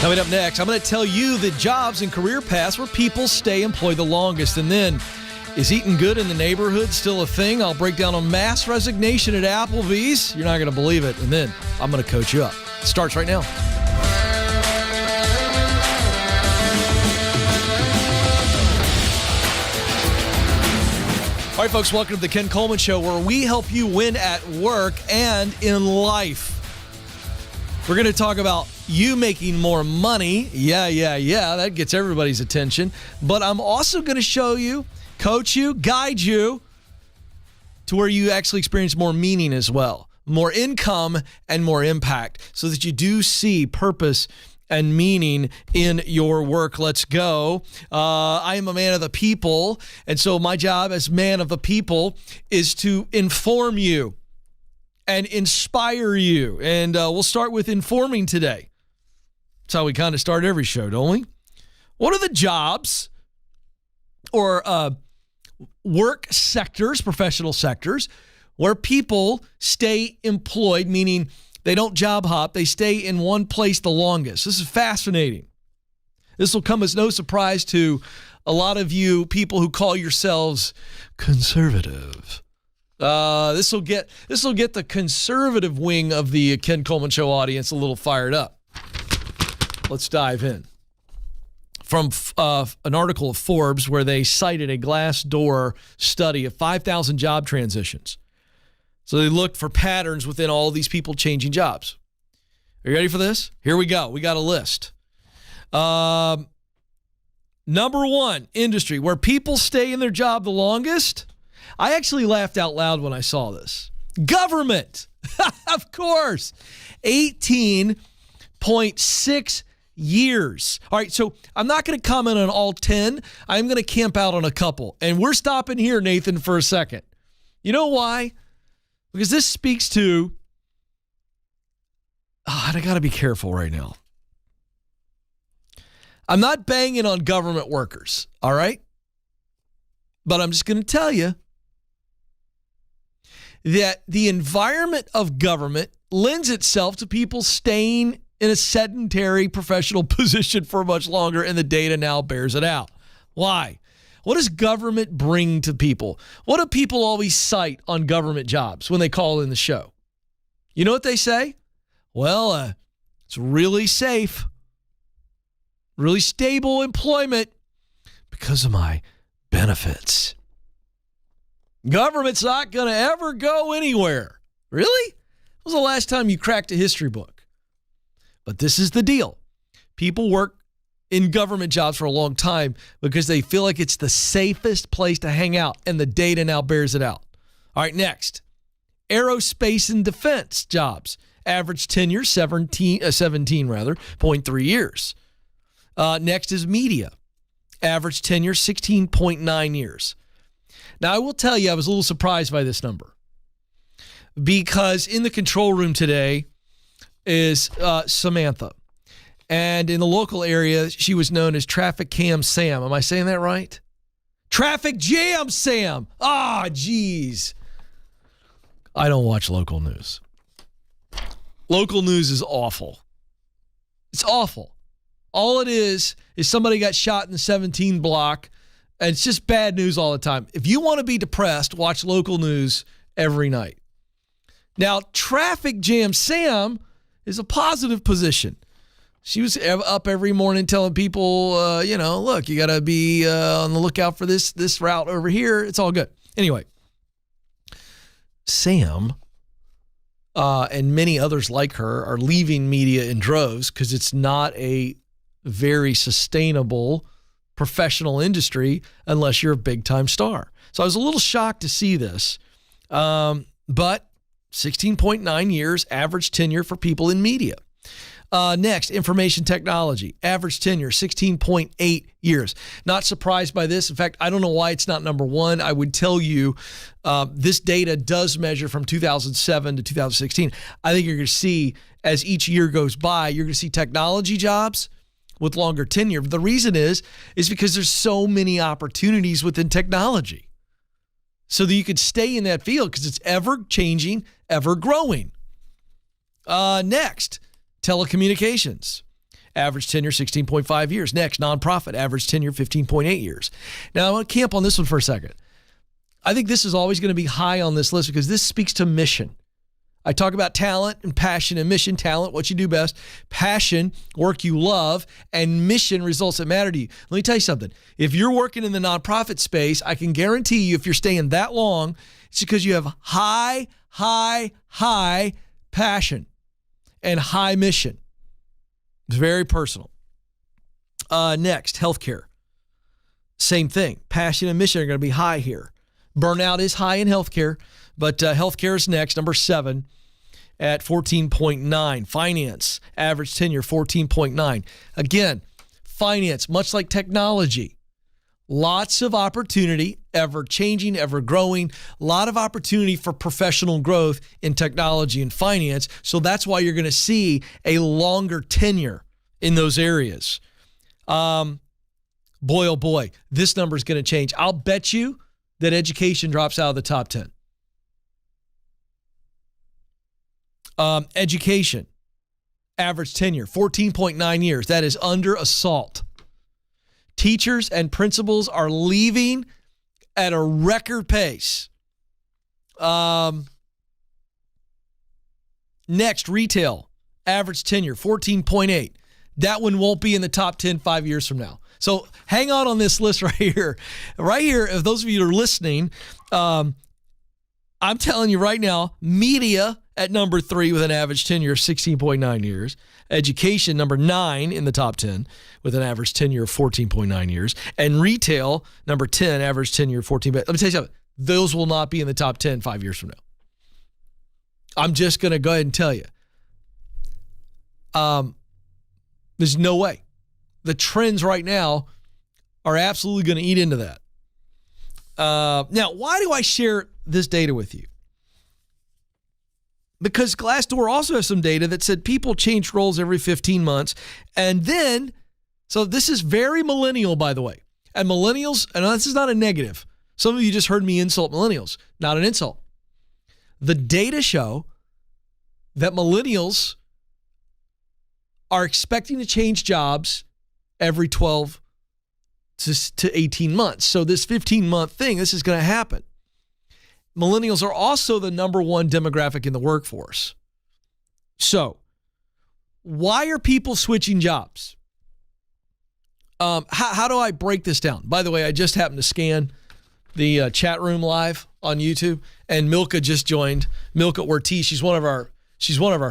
Coming up next, I'm going to tell you the jobs and career paths where people stay employed the longest. And then, is eating good in the neighborhood still a thing? I'll break down a mass resignation at Applebee's. You're not going to believe it. And then I'm going to coach you up. It starts right now. All right, folks, welcome to the Ken Coleman Show, where we help you win at work and in life. We're going to talk about you making more money. Yeah. That gets everybody's attention. But I'm also going to show you, coach you, guide you to where you actually experience more meaning as well, more income and more impact, so that you do see purpose and meaning in your work. Let's go. I am a man of the people, and so my job as man of the people is to inform you and inspire you. And we'll start with informing today. That's how we kind of start every show, don't we? What are the jobs or work sectors, professional sectors, where people stay employed, meaning they don't job hop, they stay in one place the longest? This is fascinating. This will come as no surprise to a lot of you people who call yourselves conservative. This will get the conservative wing of the Ken Coleman Show audience a little fired up. Let's dive in. From an article of Forbes where they cited a Glassdoor study of 5,000 job transitions. So they looked for patterns within all these people changing jobs. Are you ready for this? Here we go. We got a list. Number one industry where people stay in their job the longest. I actually laughed out loud when I saw this. Government. Of course. 18.6 years. All right, so I'm not going to comment on all 10. I'm going to camp out on a couple. And we're stopping here, Nathan, for a second. You know why? Because this speaks to, and I got to be careful right now. I'm not banging on government workers, all right? But I'm just going to tell you that the environment of government lends itself to people staying in a sedentary professional position for much longer, and the data now bears it out. Why? What does government bring to people? What do people always cite on government jobs when they call in the show? You know what they say? Well, it's really safe, really stable employment because of my benefits. Government's not going to ever go anywhere. Really? When was the last time you cracked a history book? But this is the deal. People work in government jobs for a long time because they feel like it's the safest place to hang out, and the data now bears it out. All right, next. Aerospace and defense jobs. Average tenure, 17.3 years. Next is media. Average tenure, 16.9 years. Now, I will tell you, I was a little surprised by this number because in the control room today is Samantha. And in the local area, she was known as Traffic Cam Sam. Am I saying that right? Traffic Jam Sam. Geez. I don't watch local news. Local news is awful. It's awful. All it is somebody got shot in the 17 block, and it's just bad news all the time. If you want to be depressed, watch local news every night. Now, Traffic Jam Sam is a positive position. She was up every morning telling people, look, you got to be on the lookout for this route over here. It's all good. Anyway, Sam and many others like her are leaving media in droves because it's not a very sustainable professional industry unless you're a big-time star. So I was a little shocked to see this. But 16.9 years average tenure for people in media. Next, information technology. Average tenure, 16.8 years. Not surprised by this. In fact, I don't know why it's not number one. I would tell you this data does measure from 2007 to 2016. I think you're going to see, as each year goes by, you're going to see technology jobs with longer tenure. The reason is because there's so many opportunities within technology. So that you could stay in that field because it's ever changing, ever growing. Next, telecommunications. average tenure 16.5 years. Next, nonprofit, average tenure 15.8 years. Now, I want to camp on this one for a second. I think this is always going to be high on this list because this speaks to mission. I talk about talent and passion and mission. Talent, what you do best. Passion, work you love. And mission, results that matter to you. Let me tell you something. If you're working in the nonprofit space, I can guarantee you if you're staying that long, it's because you have high passion and high mission. It's very personal. Next, healthcare. Same thing. Passion and mission are going to be high here. Burnout is high in healthcare, but healthcare is next, number 7 at 14.9. Finance, average tenure 14.9. Again, finance, much like technology, lots of opportunity, ever changing, ever growing, a lot of opportunity for professional growth in technology and finance. So that's why you're going to see a longer tenure in those areas. Boy, oh boy, this number is going to change. I'll bet you that education drops out of the top 10. Education, average tenure, 14.9 years. That is under assault. Teachers and principals are leaving at a record pace. Next, retail, average tenure, 14.8. That one won't be in the top 10 5 years from now. So hang on this list right here. Right here, if those of you that are listening, I'm telling you right now, media at number 3 with an average tenure of 16.9 years. Education, number 9 in the top 10 with an average tenure of 14.9 years. And retail, number 10, average tenure of 14. Let me tell you something. Those will not be in the top 10 5 years from now. I'm just going to go ahead and tell you. There's no way. The trends right now are absolutely going to eat into that. Now, why do I share this data with you? Because Glassdoor also has some data that said people change roles every 15 months. And then, so this is very millennial, by the way. And millennials, and this is not a negative. Some of you just heard me insult millennials. Not an insult. The data show that millennials are expecting to change jobs every 12 to 18 months. So this 15-month thing, this is going to happen. Millennials are also the number 1 demographic in the workforce. So why are people switching jobs? How do I break this down? By the way, I just happened to scan the chat room live on YouTube, and Milka just joined. Milka Ortiz, she's one of our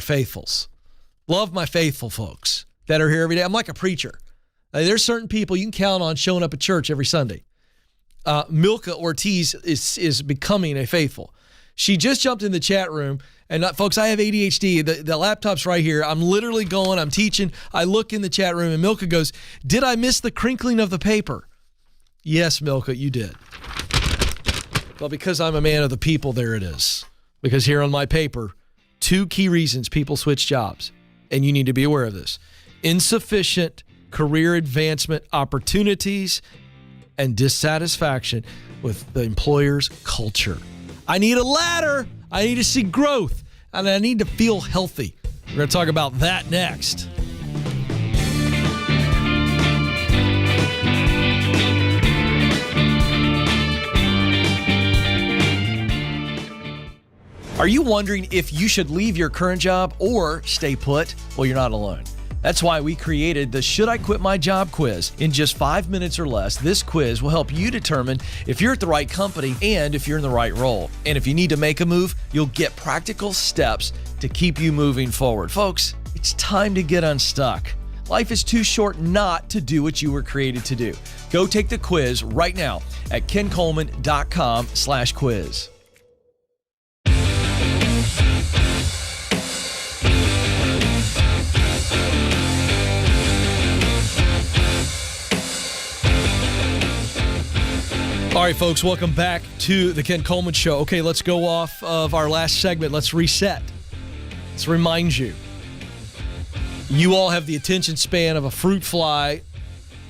faithfuls. Love my faithful folks that are here every day. I'm like a preacher. There's certain people you can count on showing up at church every Sunday. Milka Ortiz is becoming a faithful. She just jumped in the chat room, and folks, I have ADHD. The laptop's right here. I'm literally going, I'm teaching. I look in the chat room, and Milka goes, "Did I miss the crinkling of the paper?" Yes, Milka, you did. Well, because I'm a man of the people, there it is. Because here on my paper, 2 key reasons people switch jobs, and you need to be aware of this. Insufficient career advancement opportunities and dissatisfaction with the employer's culture. I need a ladder. I need to see growth, and I need to feel healthy. We're going to talk about that next. Are you wondering if you should leave your current job or stay put? Well, you're not alone. That's why we created the Should I Quit My Job quiz. In just 5 minutes or less, this quiz will help you determine if you're at the right company and if you're in the right role. And if you need to make a move, you'll get practical steps to keep you moving forward. Folks, it's time to get unstuck. Life is too short not to do what you were created to do. Go take the quiz right now at kencoleman.com/quiz. All right, folks, welcome back to the Ken Coleman Show. Okay, let's go off of our last segment. Let's reset. Let's remind you. You all have the attention span of a fruit fly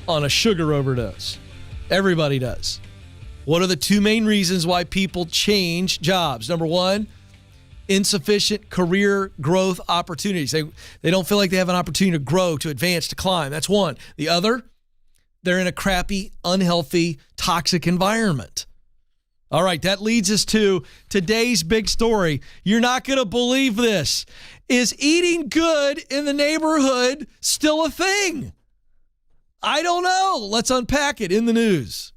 on a sugar overdose. Everybody does. What are the 2 main reasons why people change jobs? Number 1, insufficient career growth opportunities. They don't feel like they have an opportunity to grow, to advance, to climb. That's one. The other, they're in a crappy, unhealthy, toxic environment. All right, that leads us to today's big story. You're not going to believe this. Is eating good in the neighborhood still a thing? I don't know. Let's unpack it in the news.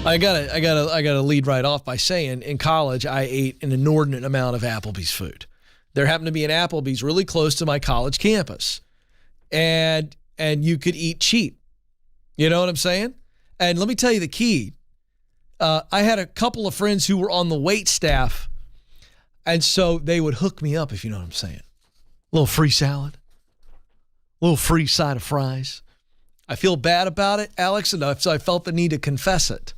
I gotta lead right off by saying in college I ate an inordinate amount of Applebee's food. There happened to be an Applebee's really close to my college campus, and you could eat cheap. You know what I'm saying? And let me tell you the key. I had a couple of friends who were on the wait staff, and so they would hook me up, if you know what I'm saying. A little free salad, a little free side of fries. I feel bad about it, Alex, enough, so I felt the need to confess it.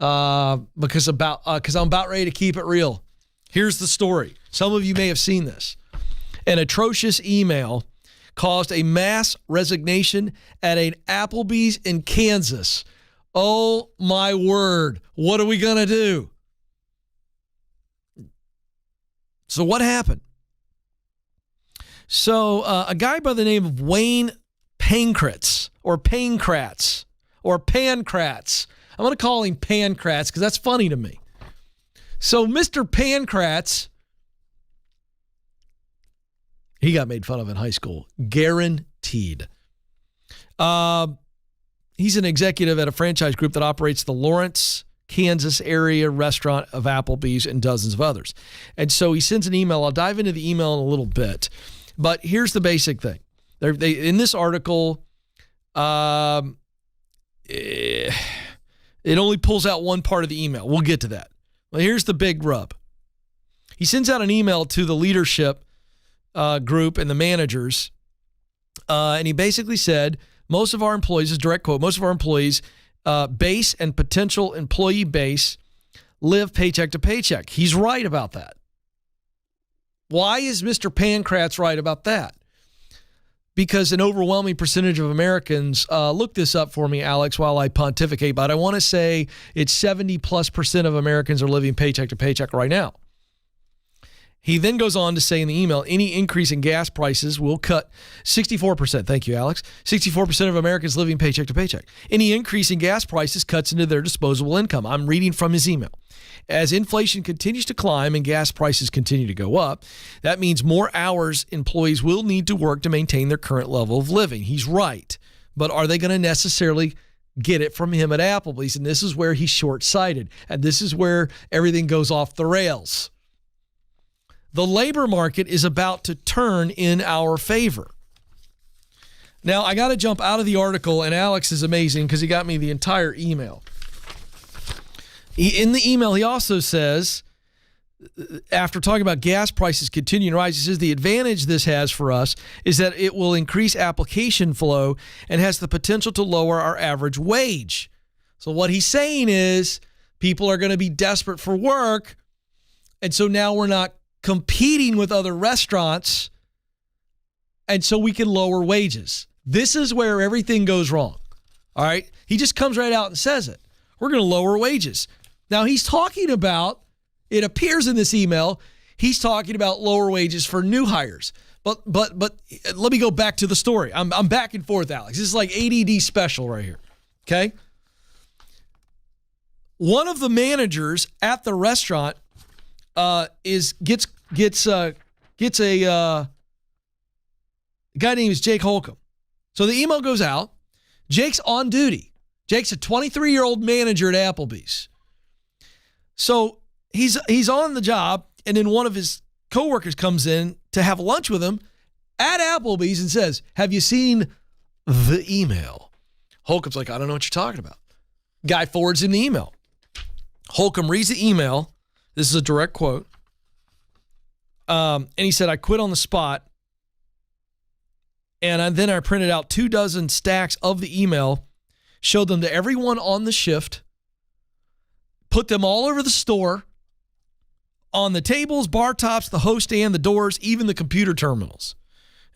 Because I'm about ready to keep it real. Here's the story. Some of you may have seen this. An atrocious email caused a mass resignation at an Applebee's in Kansas. Oh my word. What are we going to do? So what happened? So a guy by the name of Wayne Pankratz or Pankratz. I'm going to call him Pankratz because that's funny to me. So Mr. Pankratz, he got made fun of in high school, guaranteed. He's an executive at a franchise group that operates the Lawrence, Kansas area restaurant of Applebee's and dozens of others. And so he sends an email. I'll dive into the email in a little bit. But here's the basic thing. In this article, it only pulls out one part of the email. We'll get to that. Well, here's the big rub. He sends out an email to the leadership group and the managers, and he basically said, most of our employees, this is a direct quote, most of our employees, base and potential employee base, live paycheck to paycheck. He's right about that. Why is Mr. Pankratz right about that? Because an overwhelming percentage of Americans, look this up for me, Alex, while I pontificate, but I want to say it's 70+% of Americans are living paycheck to paycheck right now. He then goes on to say in the email, any increase in gas prices will cut 64%. Thank you, Alex. 64% of Americans living paycheck to paycheck. Any increase in gas prices cuts into their disposable income. I'm reading from his email. As inflation continues to climb and gas prices continue to go up, that means more hours employees will need to work to maintain their current level of living. He's right. But are they going to necessarily get it from him at Applebee's? And this is where he's short-sighted. And this is where everything goes off the rails. The labor market is about to turn in our favor. Now, I got to jump out of the article, and Alex is amazing because he got me the entire email. In the email, he also says, after talking about gas prices continuing to rise, he says the advantage this has for us is that it will increase application flow and has the potential to lower our average wage. So what he's saying is people are going to be desperate for work, and so now we're not competing with other restaurants, and so we can lower wages. This is where everything goes wrong. All right? He just comes right out and says it. We're going to lower wages. Now, he's talking about, it appears in this email, he's talking about lower wages for new hires. But let me go back to the story. I'm back and forth, Alex. This is like ADD special right here. Okay? One of the managers at the restaurant gets a guy named Jake Holcomb. So the email goes out. Jake's on duty. Jake's a 23-year-old manager at Applebee's. So he's on the job, and then one of his coworkers comes in to have lunch with him at Applebee's and says, "Have you seen the email?" Holcomb's like, "I don't know what you're talking about." Guy forwards him the email. Holcomb reads the email. This is a direct quote. And he said, "I quit on the spot. And then I printed out 24 stacks of the email, showed them to everyone on the shift, put them all over the store, on the tables, bar tops, the host stand, the doors, even the computer terminals.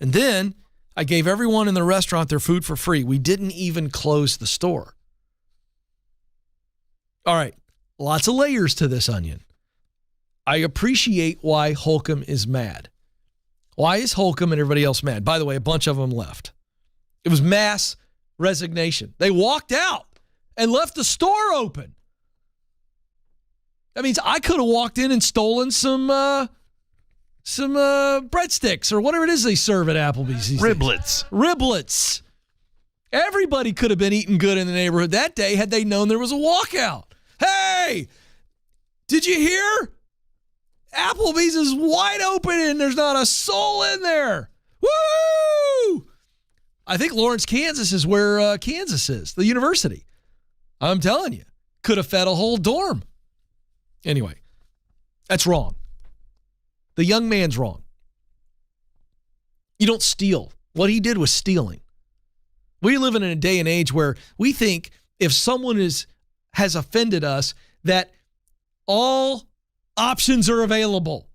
And then I gave everyone in the restaurant their food for free. We didn't even close the store." All right. Lots of layers to this onion. I appreciate why Holcomb is mad. Why is Holcomb and everybody else mad? By the way, a bunch of them left. It was mass resignation. They walked out and left the store open. That means I could have walked in and stolen some breadsticks or whatever it is they serve at Applebee's these days. Riblets. Everybody could have been eating good in the neighborhood that day had they known there was a walkout. Hey, did you hear? Applebee's is wide open and there's not a soul in there. Woo! I think Lawrence, Kansas is where Kansas is, the university. I'm telling you, could have fed a whole dorm. Anyway, that's wrong. The young man's wrong. You don't steal. What he did was stealing. We live in a day and age where we think if someone has offended us, that all options are available.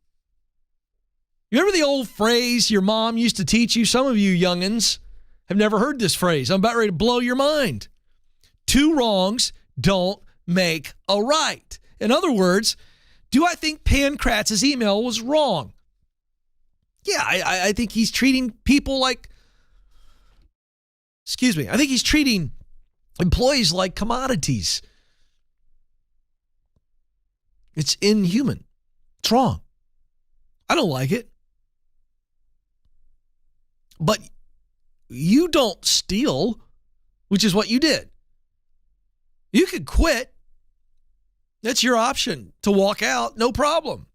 You remember the old phrase your mom used to teach you? Some of you youngins have never heard this phrase. I'm about ready to blow your mind. 2 wrongs don't make a right. In other words, do I think Pankratz' email was wrong? Yeah, I think he's treating people like, I think he's treating employees like commodities. It's inhuman. It's wrong. I don't like it. But you don't steal, which is what you did. You could quit. That's your option to walk out, no problem.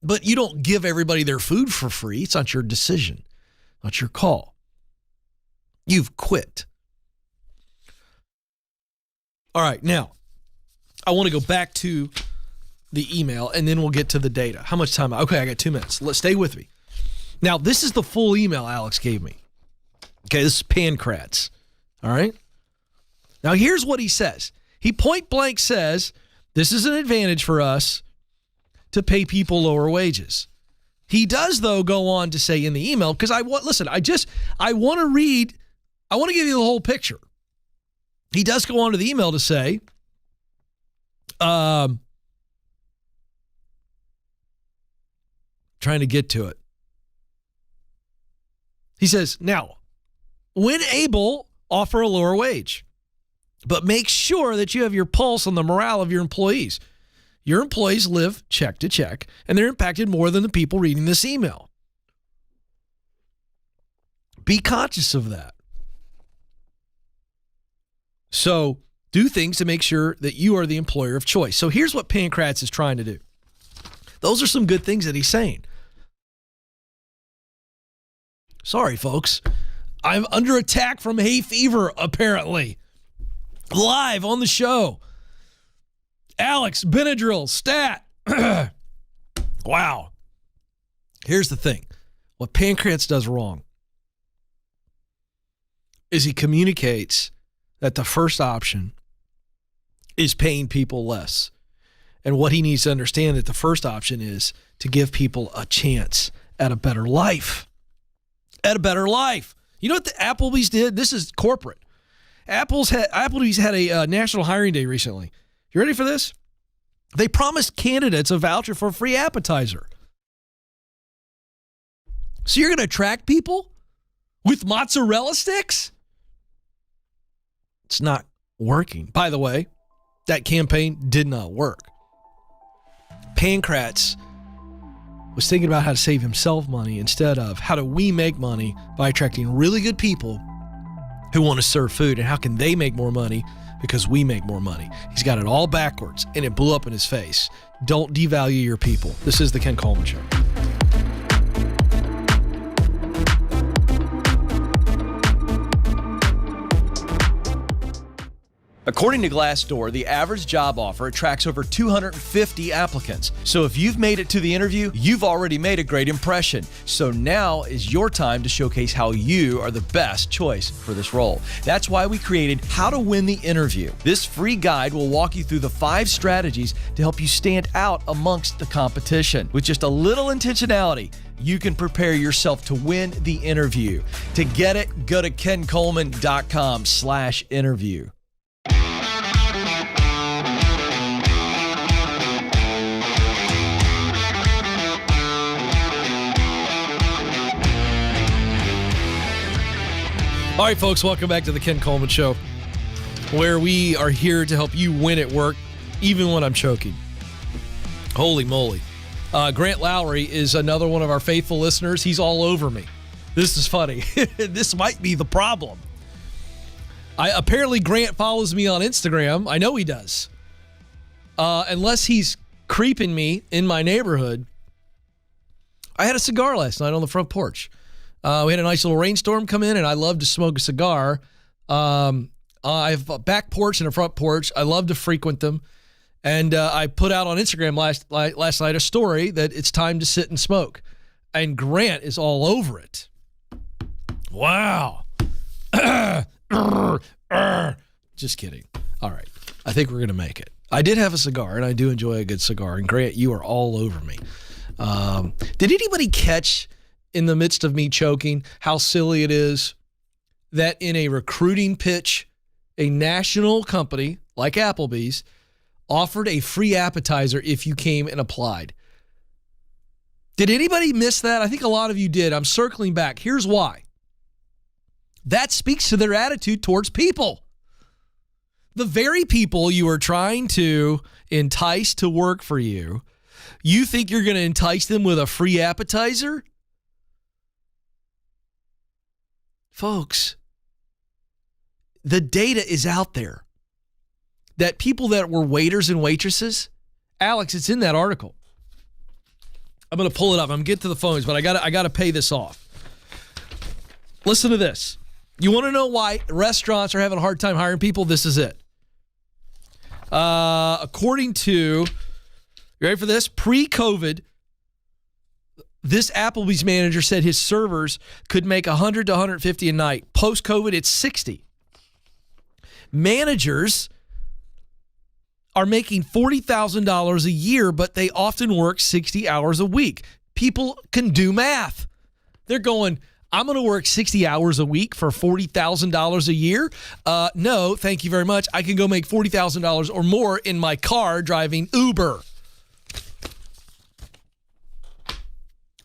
But you don't give everybody their food for free. It's not your decision, not your call. You've quit. All right, now, I want to go back to the email, and then we'll get to the data. How much time? Okay, I got 2 minutes. Let's stay with me. Now, this is the full email Alex gave me. Okay, this is Pankratz. All right? Now, here's what he says. He point blank says, this is an advantage for us to pay people lower wages. He does, though, go on to say in the email, because I want to give you the whole picture. He does go on to the email to say, trying to get to it. He says, now, when able, offer a lower wage, but make sure that you have your pulse on the morale of your employees. Your employees live check to check, and they're impacted more than the people reading this email. Be conscious of that. So do things to make sure that you are the employer of choice. So here's what Pankratz is trying to do. Those are some good things that he's saying. Sorry, folks. I'm under attack from hay fever, apparently. Live on the show. Alex, Benadryl, stat. Wow. Here's the thing. What Pankratz does wrong is he communicates that the first option is paying people less. And what he needs to understand that the first option is to give people a chance at a better life. At a better life. You know what the Applebee's did? This is corporate. Applebee's had a national hiring day recently. You ready for this? They promised candidates a voucher for a free appetizer. So you're going to attract people with mozzarella sticks? It's not working. By the way, that campaign did not work. Pankratz was thinking about how to save himself money instead of how do we make money by attracting really good people who want to serve food, and how can they make more money because we make more money. He's got it all backwards, and it blew up in his face. Don't devalue your people. This is the Ken Coleman Show. According to Glassdoor, the average job offer attracts over 250 applicants. So if you've made it to the interview, you've already made a great impression. So now is your time to showcase how you are the best choice for this role. That's why we created How to Win the Interview. This free guide will walk you through the 5 strategies to help you stand out amongst the competition. With just a little intentionality, you can prepare yourself to win the interview. To get it, go to kencoleman.com/interview. right, folks, welcome back to the Ken Coleman Show, where we are here to help you win at work, even when I'm choking. Holy moly. Grant Lowry is another one of our faithful listeners. He's all over me. This is funny. This might be the problem. Apparently, Grant follows me on Instagram. I know he does. Unless he's creeping me in my neighborhood. I had a cigar last night on the front porch. We had a nice little rainstorm come in, and I love to smoke a cigar. I have a back porch and a front porch. I love to frequent them. And I put out on Instagram last night a story that it's time to sit and smoke. And Grant is all over it. Wow. Just kidding. All right. I think we're going to make it. I did have a cigar, and I do enjoy a good cigar. And Grant, you are all over me. Did anybody catch in the midst of me choking how silly it is that in a recruiting pitch, a national company like Applebee's offered a free appetizer if you came and applied? Did anybody miss that? I think a lot of you did. I'm circling back. Here's why. That speaks to their attitude towards people. The very people you are trying to entice to work for you, you think you're going to entice them with a free appetizer? Folks, the data is out there that people that were waiters and waitresses, Alex, it's in that article. I'm going to pull it up. I'm getting to the phones, but I got to pay this off. Listen to this. You want to know why restaurants are having a hard time hiring people? This is it. According to, you ready for this? Pre-COVID, this Applebee's manager said his servers could make 100 to 150 a night. Post-COVID, it's 60. Managers are making $40,000 a year, but they often work 60 hours a week. People can do math. They're going, I'm going to work 60 hours a week for $40,000 a year? No, thank you very much. I can go make $40,000 or more in my car driving Uber.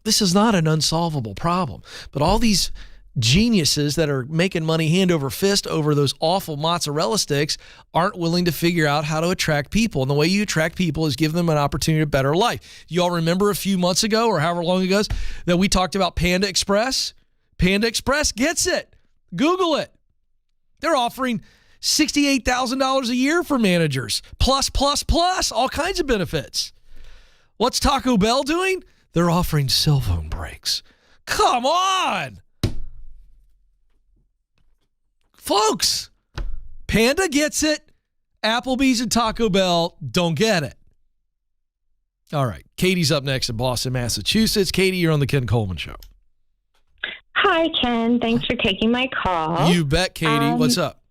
This is not an unsolvable problem. But all these geniuses that are making money hand over fist over those awful mozzarella sticks aren't willing to figure out how to attract people. And the way you attract people is give them an opportunity to better life. You all remember a few months ago or however long ago that we talked about Panda Express? Panda Express gets it. Google it. They're offering $68,000 a year for managers, plus, all kinds of benefits. What's Taco Bell doing? They're offering cell phone breaks. Come on! Folks, Panda gets it. Applebee's and Taco Bell don't get it. All right. Katie's up next in Boston, Massachusetts. Katie, you're on the Ken Coleman Show. Hi, Ken. Thanks for taking my call. You bet, Katie. What's up?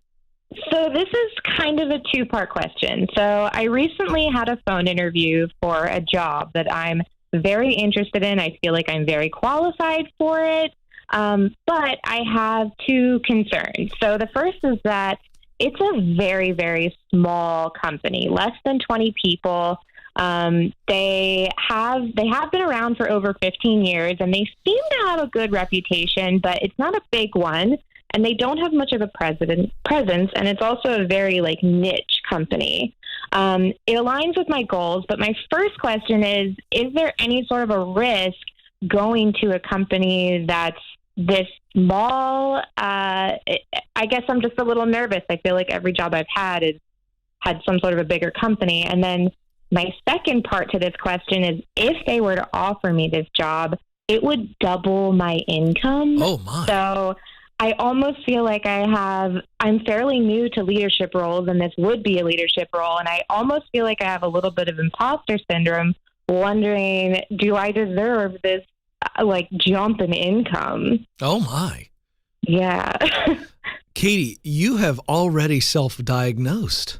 So this is kind of a two-part question. So I recently had a phone interview for a job that I'm very interested in. I feel like I'm very qualified for it. But I have two concerns. So the first is that it's a very, very small company, less than 20 people. They have been around for over 15 years, and they seem to have a good reputation, but it's not a big one, and they don't have much of a presence, and it's also a very niche company. It aligns with my goals, but my first question is there any sort of a risk going to a company that's this small? I guess I'm just a little nervous. I feel like every job I've had had some sort of a bigger company. And then my second part to this question is if they were to offer me this job, it would double my income. Oh, my. So I almost feel like I'm fairly new to leadership roles, and this would be a leadership role. And I almost feel like I have a little bit of imposter syndrome, wondering, do I deserve this jump in income? Oh, my. Yeah. Katie, you have already self-diagnosed.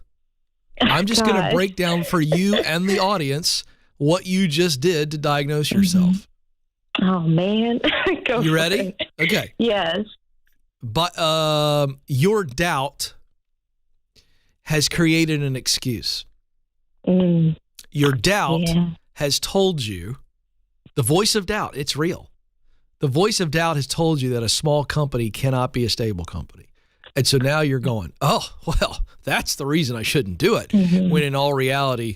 I'm just going to break down for you and the audience what you just did to diagnose yourself. Oh, man. You ready? Okay. Yes. But your doubt has created an excuse. Your doubt has told you, the voice of doubt, it's real. The voice of doubt has told you that a small company cannot be a stable company. And so now you're going, oh, well, that's the reason I shouldn't do it. Mm-hmm. When in all reality,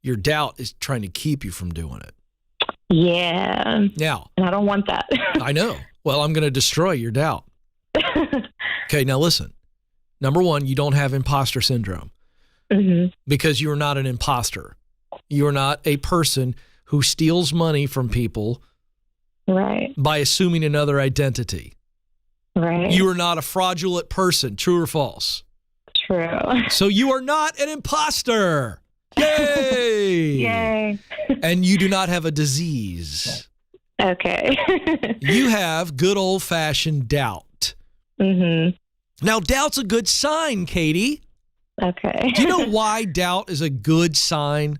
your doubt is trying to keep you from doing it. Yeah. Now, and I don't want that. I know. Well, I'm going to destroy your doubt. Okay, now listen. Number one, you don't have imposter syndrome because you're not an imposter. You're not a person who steals money from people by assuming another identity. Right. You are not a fraudulent person, true or false? True. So you are not an imposter. Yay! Yay. And you do not have a disease. Okay. You have good old-fashioned doubt. Now, doubt's a good sign, Katie. Okay. Do you know why doubt is a good sign?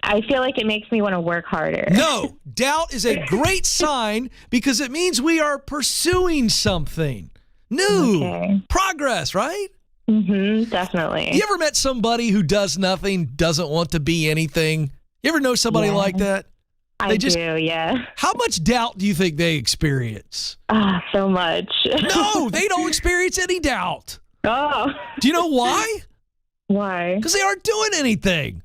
I feel like it makes me want to work harder. No, doubt is a great sign because it means we are pursuing something new. Progress, right? Definitely. You ever met somebody who does nothing, doesn't want to be anything? You ever know somebody like that? I do, yeah. How much doubt do you think they experience? So much. No, they don't experience any doubt. Oh. Do you know why? Why? Because they aren't doing anything.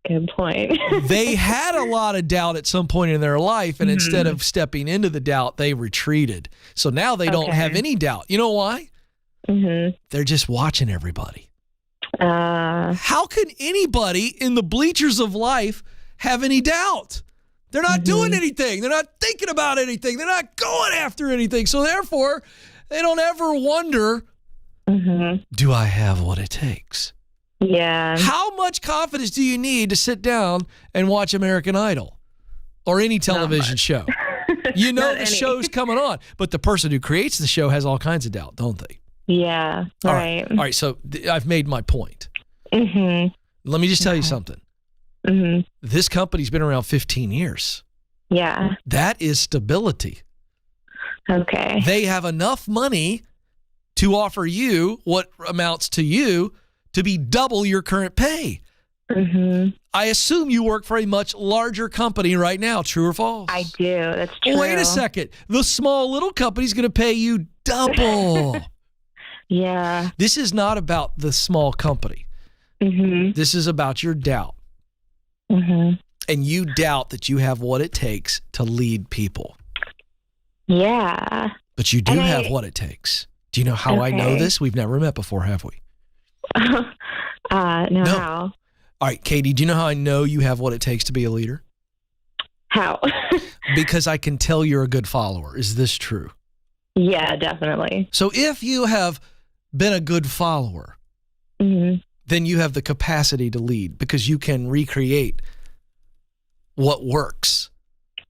Good point. They had a lot of doubt at some point in their life, and instead of stepping into the doubt, they retreated. So now they don't have any doubt. You know why? They're just watching everybody. How can anybody in the bleachers of life have any doubt? They're not doing anything. They're not thinking about anything. They're not going after anything. So therefore, they don't ever wonder, do I have what it takes? Yeah. How much confidence do you need to sit down and watch American Idol or any television show? You know the show's coming on, but the person who creates the show has all kinds of doubt, don't they? Yeah, right. All right, so I've made my point. Let me just tell you something. This company's been around 15 years. Yeah. That is stability. Okay. They have enough money to offer you what amounts to you to be double your current pay. I assume you work for a much larger company right now, true or false? I do. That's true. Wait a second. The small little company's going to pay you double. Yeah. This is not about the small company. This is about your doubt. And you doubt that you have what it takes to lead people. Yeah. But you do have what it takes. Do you know how I know this? We've never met before, have we? No. How? All right, Katie, do you know how I know you have what it takes to be a leader? How? Because I can tell you're a good follower. Is this true? Yeah, definitely. So if you have been a good follower, then you have the capacity to lead because you can recreate what works.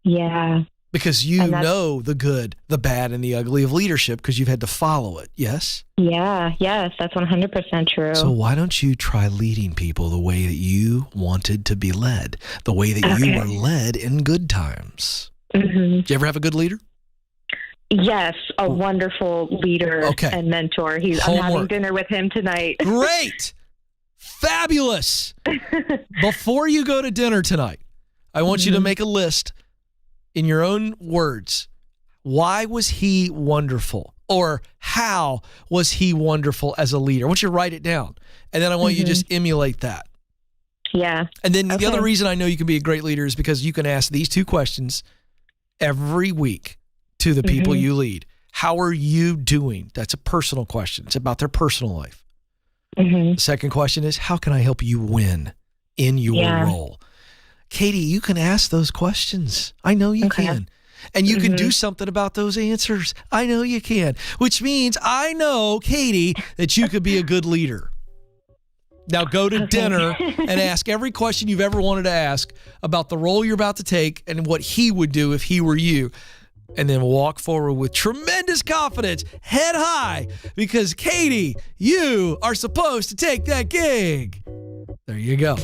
Yeah. Because you know the good, the bad, and the ugly of leadership because you've had to follow it, yes? Yeah, yes, that's 100% true. So why don't you try leading people the way that you wanted to be led, the way that you were led in good times? Did you ever have a good leader? Yes, a wonderful leader and mentor. I'm having dinner with him tonight. Great. Fabulous. Before you go to dinner tonight, I want you to make a list in your own words. Why was he wonderful? Or how was he wonderful as a leader? I want you to write it down. And then I want you to just emulate that. Yeah. And then the other reason I know you can be a great leader is because you can ask these two questions every week to the people you lead. How are you doing? That's a personal question. It's about their personal life. The second question is, how can I help you win in your role? Katie, you can ask those questions. I know you can. And you can do something about those answers. I know you can. Which means I know, Katie, that you could be a good leader. Now go to dinner and ask every question you've ever wanted to ask about the role you're about to take and what he would do if he were you. And then walk forward with tremendous confidence, head high, because Katie, you are supposed to take that gig. There you go.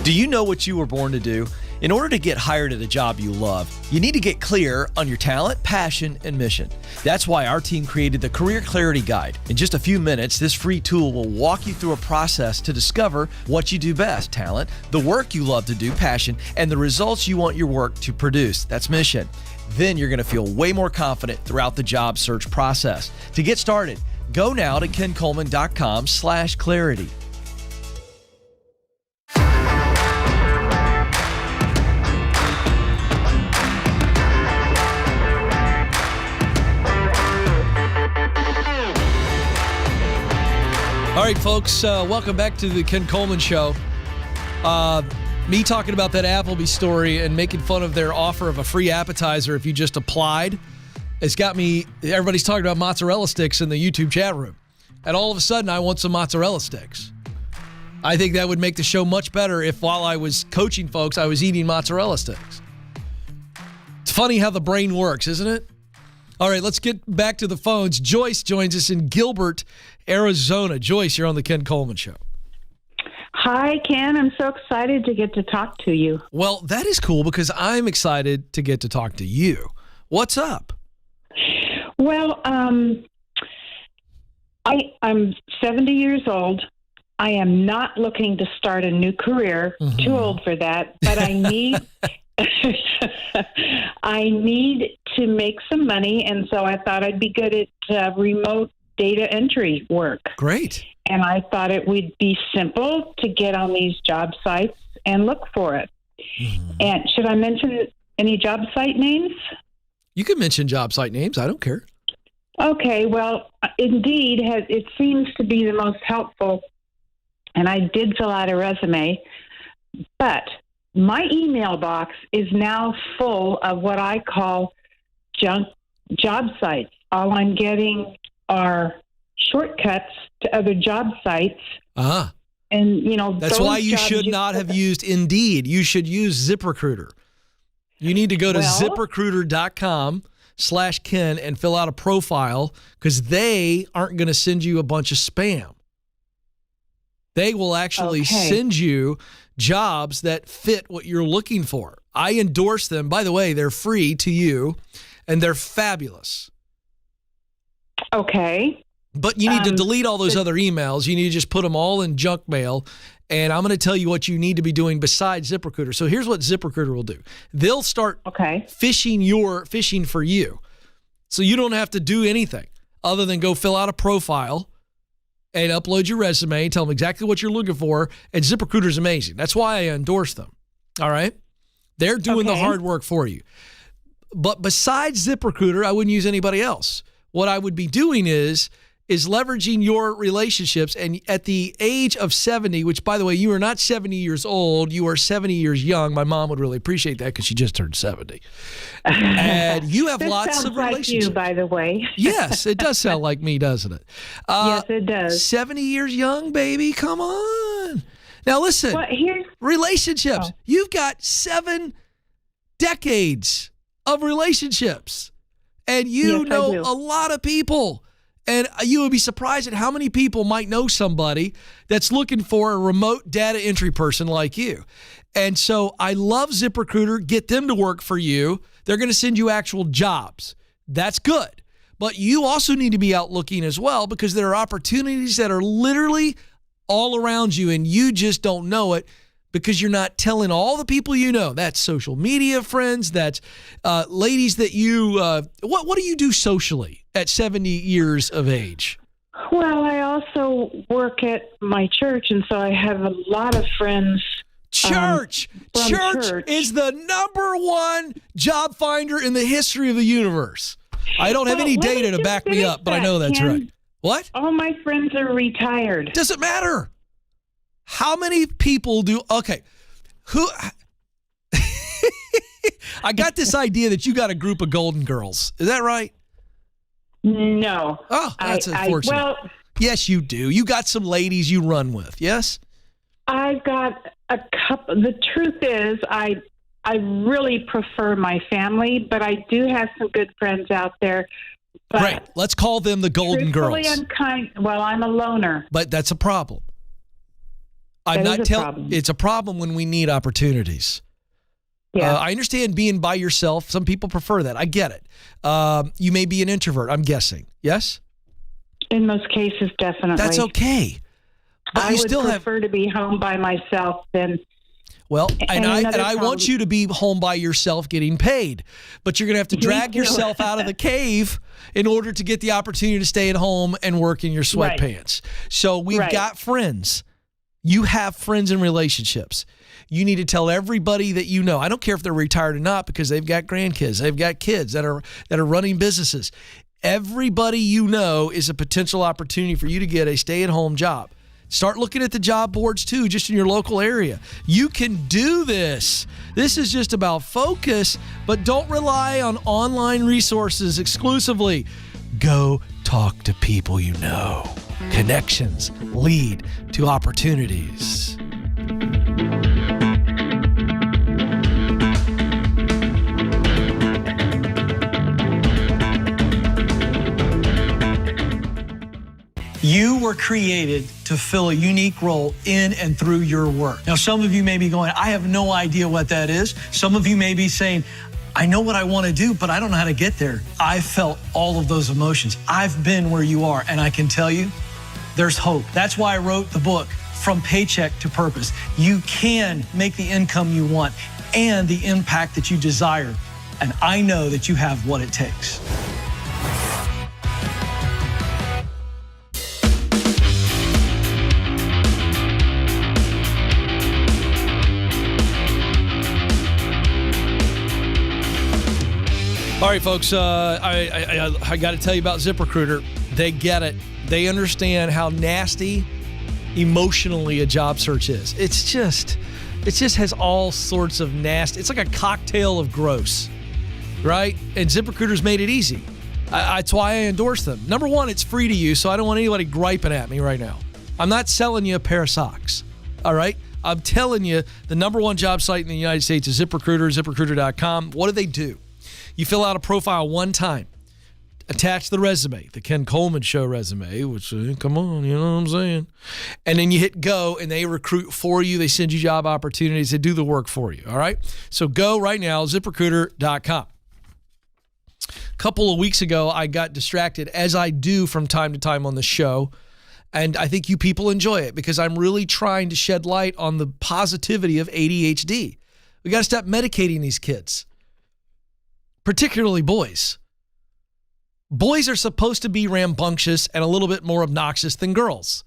Do you know what you were born to do? In order to get hired at a job you love, you need to get clear on your talent, passion, and mission. That's why our team created the Career Clarity Guide. In just a few minutes, this free tool will walk you through a process to discover what you do best: talent, the work you love to do, passion, and the results you want your work to produce. That's mission. Then you're going to feel way more confident throughout the job search process. To get started, go now to kencoleman.com/clarity. All right, folks, welcome back to the Ken Coleman Show. Me talking about that Applebee's story and making fun of their offer of a free appetizer if you just applied. It's got me, everybody's talking about mozzarella sticks in the YouTube chat room. And all of a sudden, I want some mozzarella sticks. I think that would make the show much better if while I was coaching folks, I was eating mozzarella sticks. It's funny how the brain works, isn't it? All right, let's get back to the phones. Joyce joins us in Gilbert, Arizona. Joyce, you're on the Ken Coleman Show. Hi, Ken. I'm so excited to get to talk to you. Well, that is cool because I'm excited to get to talk to you. What's up? Well, I'm 70 years old. I am not looking to start a new career. Mm-hmm. Too old for that. But I need I need to make some money, and so I thought I'd be good at remote data entry work. Great. And I thought it would be simple to get on these job sites and look for it. Mm-hmm. And should I mention any job site names? You can mention job site names. I don't care. Okay. Well, Indeed, it seems to be the most helpful. And I did fill out a resume. But my email box is now full of what I call junk job sites. All I'm getting are shortcuts to other job sites. Ah. And, that's why you should not have used Indeed. You should use ZipRecruiter. You need to go to ZipRecruiter.com/Ken and fill out a profile because they aren't going to send you a bunch of spam. They will actually send you jobs that fit what you're looking for. I endorse them. By the way, they're free to you and they're fabulous. Okay. But you need to delete all those other emails. You need to just put them all in junk mail. And I'm going to tell you what you need to be doing besides ZipRecruiter. So here's what ZipRecruiter will do. They'll start fishing for you. So you don't have to do anything other than go fill out a profile and upload your resume, tell them exactly what you're looking for. And ZipRecruiter is amazing. That's why I endorse them. All right? They're doing the hard work for you. But besides ZipRecruiter, I wouldn't use anybody else. What I would be doing is leveraging your relationships. And at the age of 70, which, by the way, you are not 70 years old, you are 70 years young. My mom would really appreciate that because she just turned 70. And you have lots of relationships. Like you, by the way. Yes, it does sound like me, doesn't it? Yes, it does. 70 years young, baby. Come on. Now, listen, relationships. You've got 7 decades of relationships. And you know a lot of people. And you would be surprised at how many people might know somebody that's looking for a remote data entry person like you. And so I love ZipRecruiter. Get them to work for you. They're going to send you actual jobs. That's good. But you also need to be out looking as well because there are opportunities that are literally all around you and you just don't know it because you're not telling all the people you know. That's social media friends. That's ladies that you what do you do socially at 70 years of age? Well, I also work at my church, and so I have a lot of friends. Church is the #1 job finder in the history of the universe. I don't have any data to back me up, but I know that's right. What? All my friends are retired. Doesn't matter. How many people do? Okay, who? I got this idea that you got a group of Golden Girls. Is that right? No. Oh, that's unfortunate. Yes, you do. You got some ladies you run with. Yes. I've got a couple. The truth is, I really prefer my family, but I do have some good friends out there. Great. Let's call them the Golden Girls. I'm a loner. But that's a problem. I'm not telling. It's a problem when we need opportunities. Yeah. I understand being by yourself. Some people prefer that. I get it. You may be an introvert, I'm guessing. Yes? In most cases, definitely. That's okay. But I you would still prefer to be home by myself than. Well, and I problem- want you to be home by yourself getting paid. But you're going to have to drag too. yourself out of the cave in order to get the opportunity to stay at home and work in your sweatpants. So we've got friends. You have friends and relationships. You need to tell everybody that you know. I don't care if they're retired or not, because they've got grandkids. They've got kids that are running businesses. Everybody you know is a potential opportunity for you to get a stay-at-home job. Start looking at the job boards too, just in your local area. You can do this. This is just about focus, but don't rely on online resources exclusively. Go talk to people you know. Connections lead to opportunities. You were created to fill a unique role in and through your work. Now, some of you may be going, I have no idea what that is. Some of you may be saying, I know what I want to do, but I don't know how to get there. I felt all of those emotions. I've been where you are, and I can tell you, there's hope. That's why I wrote the book, From Paycheck to Purpose. You can make the income you want and the impact that you desire. And I know that you have what it takes. All right, folks, I got to tell you about ZipRecruiter. They get it. They understand how nasty emotionally a job search is. It just has all sorts of nasty. It's like a cocktail of gross, right? And ZipRecruiter's made it easy. That's why I endorse them. Number one, it's free to use, so I don't want anybody griping at me right now. I'm not selling you a pair of socks, all right? I'm telling you, the number one job site in the United States is ZipRecruiter, ZipRecruiter.com. What do? You fill out a profile one time, attach the resume, the Ken Coleman Show resume, which, come on, you know what I'm saying? And then you hit go, and they recruit for you. They send you job opportunities. They do the work for you, all right? So go right now, ZipRecruiter.com. A couple of weeks ago, I got distracted, as I do from time to time on the show, and I think you people enjoy it because I'm really trying to shed light on the positivity of ADHD. We got to stop medicating these kids. Particularly boys. Boys are supposed to be rambunctious and a little bit more obnoxious than girls.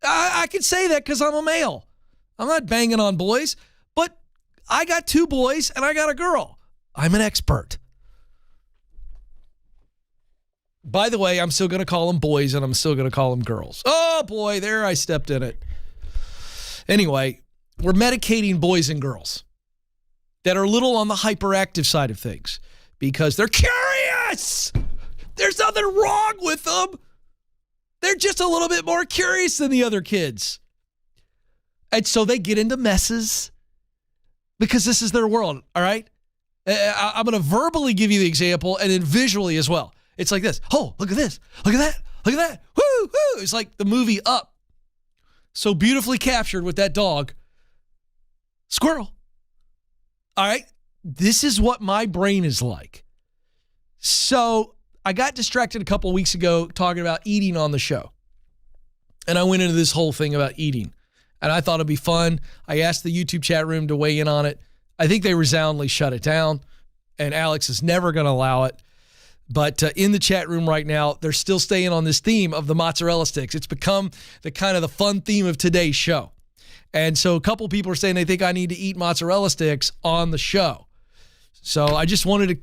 I can say that because I'm a male. I'm not banging on boys, but I got 2 boys and I got a girl. I'm an expert. By the way, I'm still going to call them boys and I'm still going to call them girls. Oh boy, there I stepped in it. Anyway, we're medicating boys and girls that are a little on the hyperactive side of things because they're curious. There's nothing wrong with them. They're just a little bit more curious than the other kids. And so they get into messes because this is their world, all right? I'm going to verbally give you the example and then visually as well. It's like this. Oh, look at this. Look at that. Look at that. Woo, woo. It's like the movie Up. So beautifully captured with that dog. Squirrel. All right, this is what my brain is like. So I got distracted a couple of weeks ago talking about eating on the show. And I went into this whole thing about eating. And I thought it'd be fun. I asked the YouTube chat room to weigh in on it. I think they resoundingly shut it down. And Alex is never going to allow it. But in the chat room right now, they're still staying on this theme of the mozzarella sticks. It's become the kind of the fun theme of today's show. And so a couple people are saying they think I need to eat mozzarella sticks on the show. So I just wanted to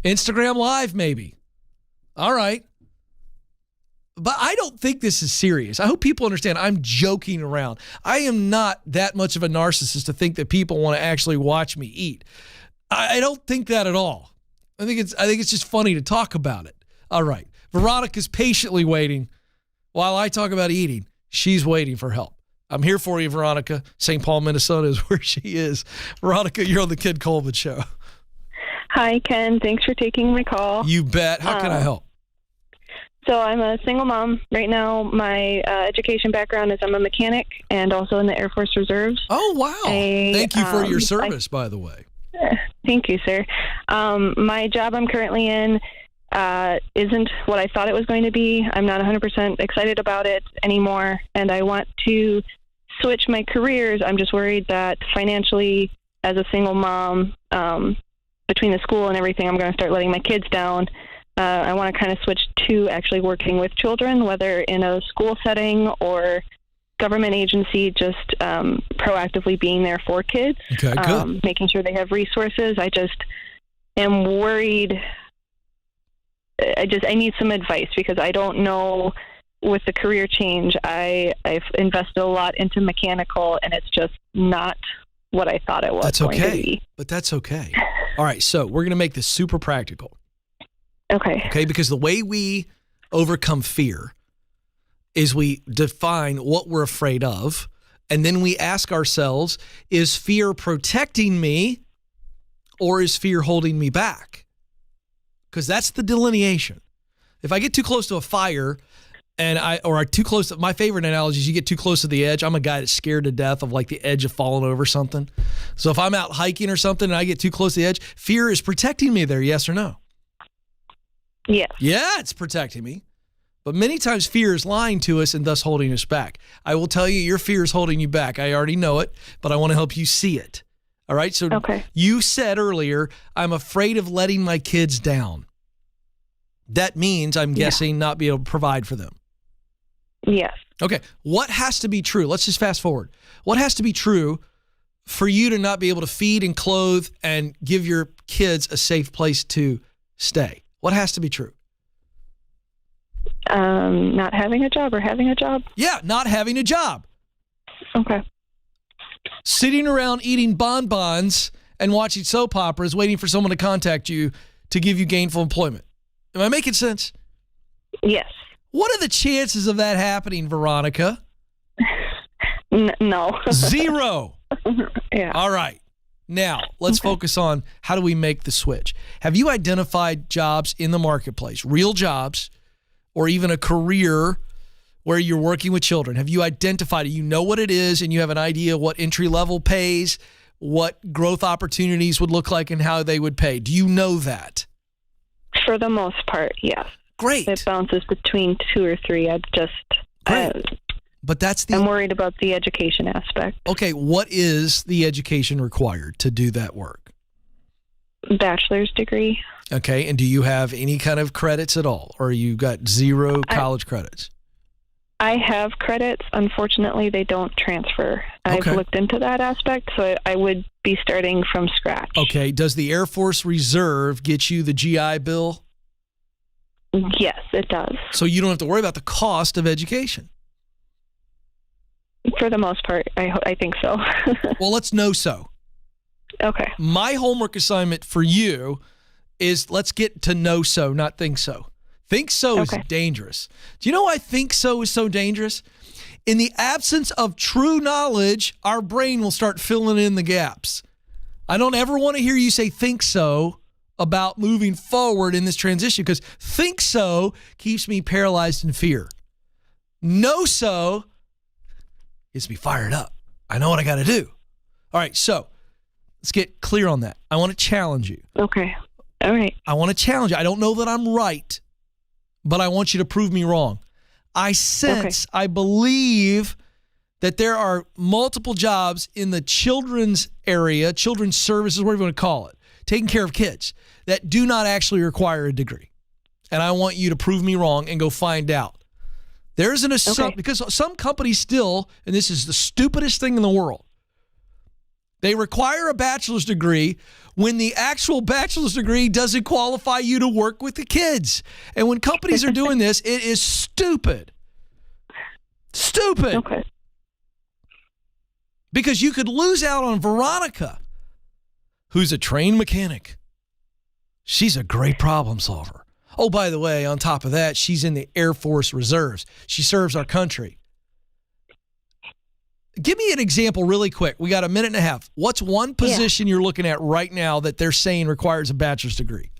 Instagram Live maybe. All right. But I don't think this is serious. I hope people understand I'm joking around. I am not that much of a narcissist to think that people want to actually watch me eat. I don't think that at all. I think it's just funny to talk about it. All right. Veronica's patiently waiting while I talk about eating. She's waiting for help. I'm here for you, Veronica. St. Paul, Minnesota is where she is. Veronica, you're on the Ken Coleman Show. Hi, Ken. Thanks for taking my call. You bet. How can I help? So I'm a single mom. Right now, my education background is I'm a mechanic and also in the Air Force Reserves. Oh, wow. Thank you for your service, by the way. Thank you, sir. My job I'm currently in isn't what I thought it was going to be. I'm not 100% excited about it anymore, and I want to switch my careers. I'm just worried that financially, as a single mom, between the school and everything, I'm going to start letting my kids down. I want to kind of switch to actually working with children, whether in a school setting or government agency, just proactively being there for kids, Okay, good. making sure they have resources. I just am worried. I need some advice because I don't know with the career change. I've invested a lot into mechanical, and it's just not what I thought it was. That's going to okay, be. but that's okay. All right, so we're going to make this super practical. Okay. Because the way we overcome fear is we define what we're afraid of, and then we ask ourselves, is fear protecting me or is fear holding me back? Because that's the delineation. If I get too close to a fire my favorite analogy is you get too close to the edge. I'm a guy that's scared to death of like the edge of falling over something. So if I'm out hiking or something and I get too close to the edge, fear is protecting me there, yes or no? Yes. Yeah, it's protecting me. But many times fear is lying to us and thus holding us back. I will tell you, your fear is holding you back. I already know it, but I want to help you see it. All right? So You said earlier, I'm afraid of letting my kids down. That means, I'm guessing, not be able to provide for them. Yes. Okay. What has to be true? Let's just fast forward. What has to be true for you to not be able to feed and clothe and give your kids a safe place to stay? What has to be true? Not having a job or having a job? Yeah, not having a job. Okay. Sitting around eating bonbons and watching soap operas waiting for someone to contact you to give you gainful employment. Am I making sense? Yes. What are the chances of that happening, Veronica? No. 0. Yeah. All right. Now, let's focus on how do we make the switch. Have you identified jobs in the marketplace, real jobs, or even a career where you're working with children? Have you identified it? You know what it is, and you have an idea what entry level pays, what growth opportunities would look like, and how they would pay. Do you know that? For the most part, yes. Great. It bounces between 2 or 3. But that's I'm worried about the education aspect. Okay, what is the education required to do that work? Bachelor's degree. Okay, and do you have any kind of credits at all, or you got 0 college credits? I have credits. Unfortunately, they don't transfer. I've looked into that aspect, so I would be starting from scratch. Okay, does the Air Force Reserve get you the GI Bill? Yes, it does. So you don't have to worry about the cost of education? For the most part, I think so. Well, let's know so. Okay. My homework assignment for you is let's get to know so, not think so. Think so is dangerous. Do you know why think so is so dangerous? In the absence of true knowledge, our brain will start filling in the gaps. I don't ever want to hear you say think so about moving forward in this transition, because think so keeps me paralyzed in fear. Know so gets me fired up. I know what I got to do. All right, so let's get clear on that. I want to challenge you. Okay. All right. I want to challenge you. I don't know that I'm right, but I want you to prove me wrong. I believe that there are multiple jobs in the children's area, children's services, whatever you want to call it, taking care of kids, that do not actually require a degree. And I want you to prove me wrong and go find out. There's an assumption, because some companies still, and this is the stupidest thing in the world, they require a bachelor's degree when the actual bachelor's degree doesn't qualify you to work with the kids. And when companies are doing this, it is stupid. Stupid. Okay. Because you could lose out on Veronica, who's a trained mechanic. She's a great problem solver. Oh, by the way, on top of that, she's in the Air Force Reserves. She serves our country. Give me an example really quick. We got a minute and a half. What's one position you're looking at right now that they're saying requires a bachelor's degree?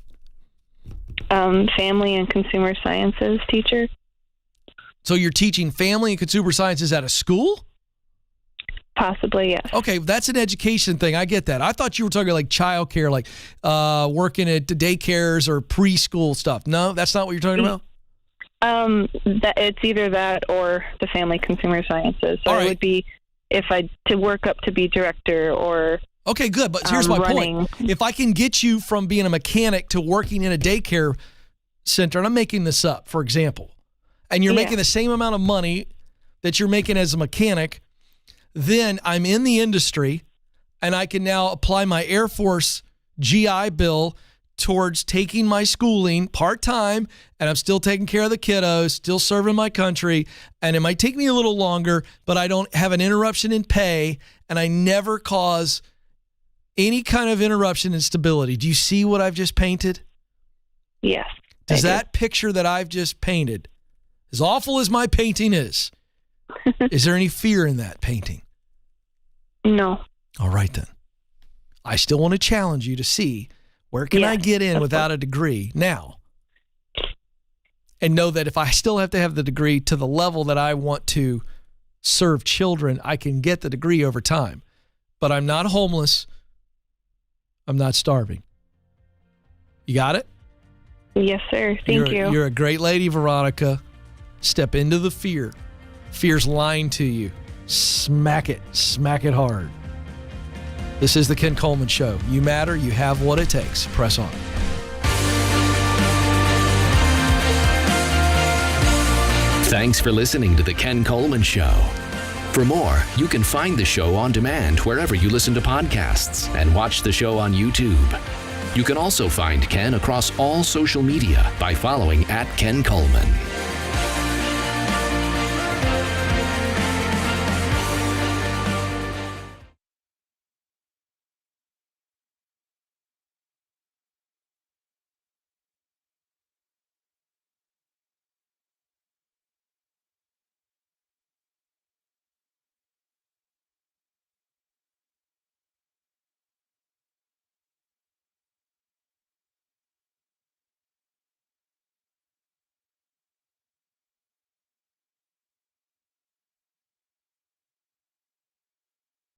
family and consumer sciences teacher. So you're teaching family and consumer sciences at a school? Possibly, yes. Okay, that's an education thing. I get that. I thought you were talking like childcare, like working at daycares or preschool stuff. No, that's not what you're talking about? That it's either that or the family consumer sciences. So All right. it would be if I to work up to be director or Okay, good. But here's my running. point. If I can get you from being a mechanic to working in a daycare center, and I'm making this up, for example, and you're making the same amount of money that you're making as a mechanic, then I'm in the industry and I can now apply my Air Force GI Bill towards taking my schooling part-time, and I'm still taking care of the kiddos, still serving my country, and it might take me a little longer, but I don't have an interruption in pay, and I never cause any kind of interruption in stability. Do you see what I've just painted? Yes. Does that picture that I've just painted, as awful as my painting is there any fear in that painting? No. All right, then. I still want to challenge you to see where can I get in without a degree now, and know that if I still have to have the degree to the level that I want to serve children, I can get the degree over time. But I'm not homeless. I'm not starving. You got it? Yes, sir. Thank you. You're a great lady, Veronica. Step into the fear. Fear's lying to you. Smack it. Smack it hard. This is the Ken Coleman Show. You matter. You have what it takes. Press on. Thanks for listening to the Ken Coleman Show. For more, you can find the show on demand wherever you listen to podcasts and watch the show on YouTube. You can also find Ken across all social media by following @Ken Coleman.